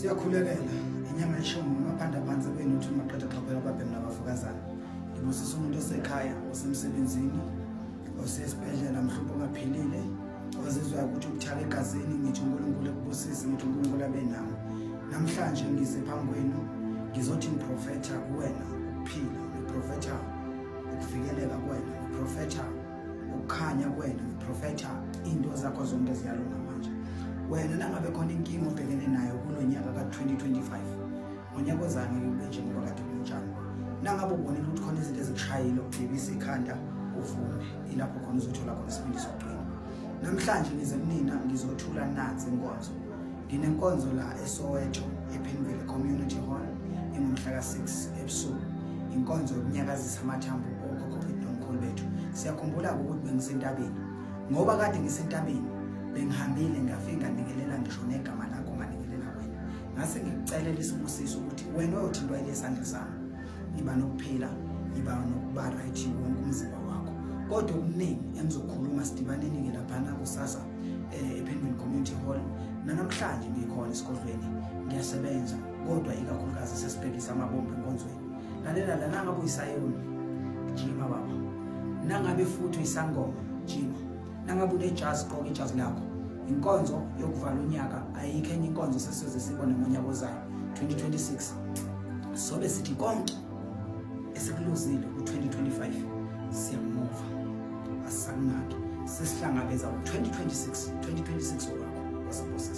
Siyakhulekela inyanga eshumi amaphanda phansi kwenu uthi maqeda xaphela ababhemu nabafokazana. Ngibusisa umuntu osekhaya, osemsebenzini, osesibhedlela mhlawumbe ongaphilile, ozizwa ukuthi ubuthaka egazini. Ngithi uNkulunkulu ekubusise, ngithi uNkulunkulu abe nawe. Namhlanje ngize phambi kwenu ngizothi ngiprofetha kuwena ukuphila, ngiprofetha ukuvikeleka kuwena, ngiprofetha ukukhanya kuwena, ngiprofetha into zakho zonke ziyalunga manje. Wena nangabe khona inkinga obhekene nayo kulo nyaka ka-2025, ngonyaka ozayo ngeke njengoba kade kunjalo. Nangabe ubonile ukuthi khona izinto ezikushayile ukudibisa ikhanda uvumbe, ilapho khona uzothola khona isibindi sokuqina. Namhlanje ngize kunina ngizothula nansi inkonzo. Nginenkonzo la eSoweto ePenville Community Hall ingomhla ka-6 ebusuku. Inkonzo yokunyakazisa amathambo okhokho bethu nomkhulu bethu. Siyakhumbula ukuthi bengisentabeni. Ngoba kade ngisentabeni bengihambile ngafika nginikelela ngisho negama lakho nganikelela wena. Ngase ngikucelela isibusiso ukuthi wena uyothintwa ile sandla sami. Iba nokuphila, iba nokuba right wonke umzimba wakho. Kodwa okuningi engizokhuluma sidibaneni ke lapha kusasa ePenville Community Hall. Namhlanje ngikhona esikolweni ngiyasebenza, kodwa ikakhulukazi sesibhekisa amabombo enkonzweni. Lalela la nangabe uyisayoni jima baba. Nangabe futhi uyisangoma jima. Nangabe unejazi qoka ijazi lakho. Inkonzo yokuvala unyaka ayikho enye inkonzo sesize sibone ngonyaka ozayo 2026. Sobe sithi konke esikuluzile ku-2025 siyamuva, asisanaki, sesihlangabeza u-2026 wakho wasebosisi.